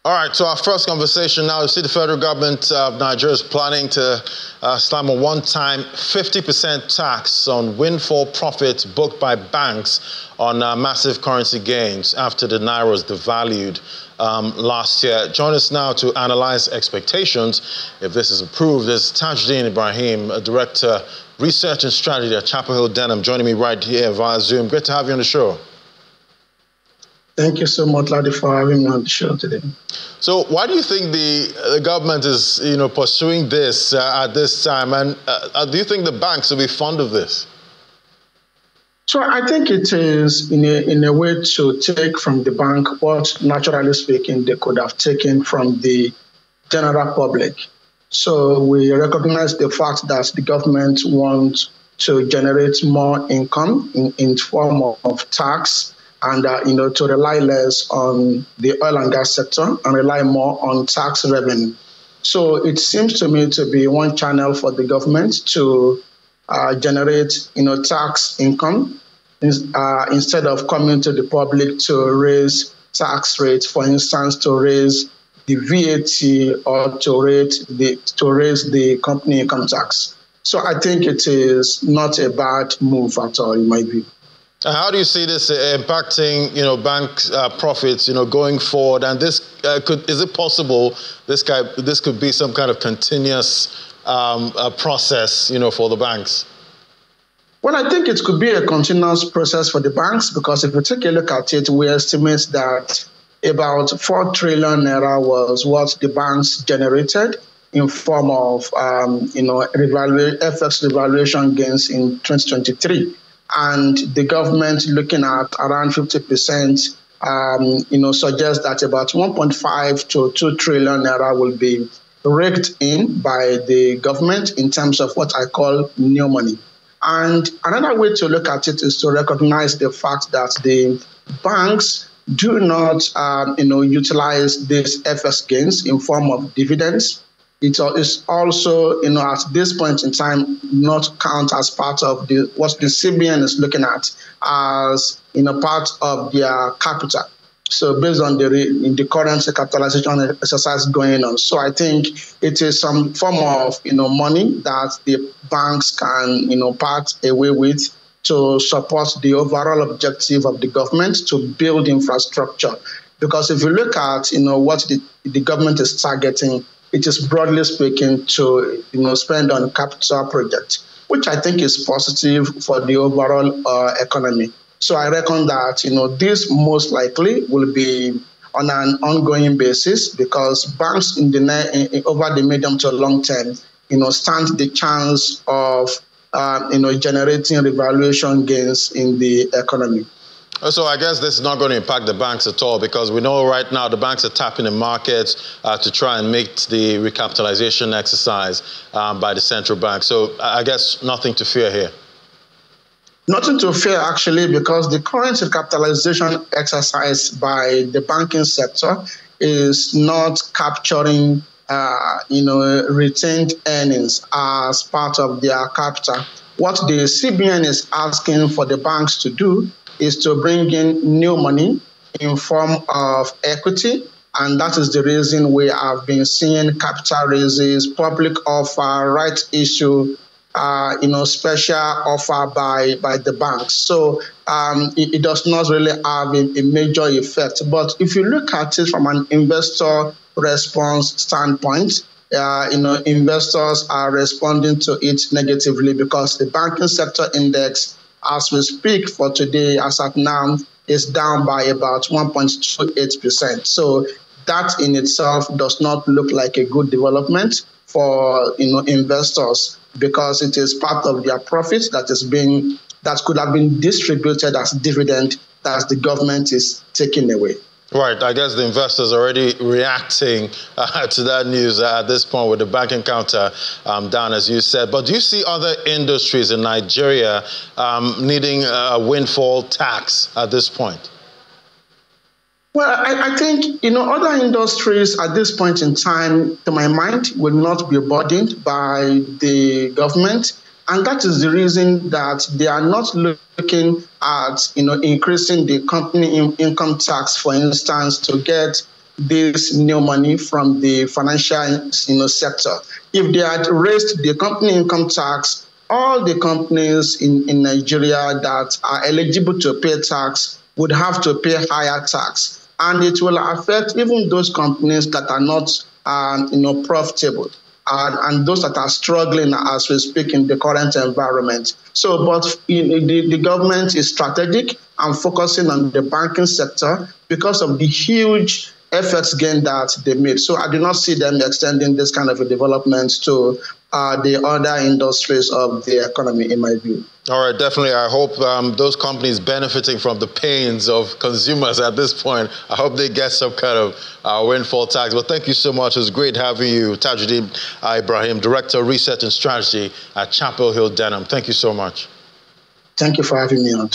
All right, so our first conversation now. You see the federal government of Nigeria is planning to slam a one-time 50% tax on windfall profits booked by banks on massive currency gains after the naira was devalued last year. Join us now to analyze expectations if this is approved. There's Tajudeen Ibrahim, a Director, Research and Strategy at Chapel Hill Denham, joining me right here via Zoom. Great to have you on the show. Thank you so much, Ladi, for having me on the show today. So why do you think the government is, pursuing this at this time? And do you think the banks will be fond of this? So I think it is in a way to take from the bank what, naturally speaking, they could have taken from the general public. So we recognize the fact that the government wants to generate more income in form of tax, and to rely less on the oil and gas sector and rely more on tax revenue. So it seems to me to be one channel for the government to generate tax income instead of coming to the public to raise tax rates, for instance, to raise the VAT or to raise the company income tax. So I think it is not a bad move at all, in my view. How do you see this impacting, banks' profits, going forward? And this is it possible this could be some kind of continuous process, for the banks? Well, I think it could be a continuous process for the banks, because if we take a look at it, we estimate that about 4 trillion naira was what the banks generated in form of, FX revaluation gains in 2023. And the government, looking at around 50%, suggests that about 1.5 to 2 trillion naira will be raked in by the government in terms of what I call new money. And another way to look at it is to recognize the fact that the banks do not, utilize these FX gains in form of dividends. It is also, at this point in time, not count as part of what the CBN is looking at as, part of their capital. So based on the currency capitalization exercise going on. So I think it is some form of, money that the banks can, part away with to support the overall objective of the government to build infrastructure. Because if you look at, what the government is targeting, it is broadly speaking to spend on capital projects, which I think is positive for the overall economy. So I reckon that this most likely will be on an ongoing basis, because banks over the medium to long term stand the chance of generating revaluation gains in the economy. So I guess this is not going to impact the banks at all, because we know right now the banks are tapping the markets to try and make the recapitalization exercise by the central bank. So I guess nothing to fear here. Nothing to fear, actually, because the current recapitalization exercise by the banking sector is not capturing, retained earnings as part of their capital. What the CBN is asking for the banks to do is to bring in new money in form of equity. And that is the reason we have been seeing capital raises, public offer, right issue, special offer by the banks. So it does not really have a major effect. But if you look at it from an investor response standpoint, investors are responding to it negatively, because the banking sector index, as we speak for today, as at now, is down by about 1.28%. So that in itself does not look like a good development for investors, because it is part of their profits that could have been distributed as dividend that the government is taking away. Right. I guess the investors are already reacting to that news at this point, with the banking counter down, as you said. But do you see other industries in Nigeria needing a windfall tax at this point? Well, I think, other industries at this point in time, to my mind, will not be burdened by the government. And that is the reason that they are not looking at, increasing the company income tax, for instance, to get this new money from the financial sector. If they had raised the company income tax, all the companies in Nigeria that are eligible to pay tax would have to pay higher tax. And it will affect even those companies that are not profitable. And those that are struggling as we speak in the current environment. So, but the government is strategic and focusing on the banking sector because of the huge FX gain that they made. So I do not see them extending this kind of a development to the other industries of the economy, in my view. All right, definitely. I hope those companies benefiting from the pains of consumers at this point, I hope they get some kind of windfall tax. But thank you so much. It was great having you, Tajudeen Ibrahim, Director of Research and Strategy at Chapel Hill Denham. Thank you so much. Thank you for having me on.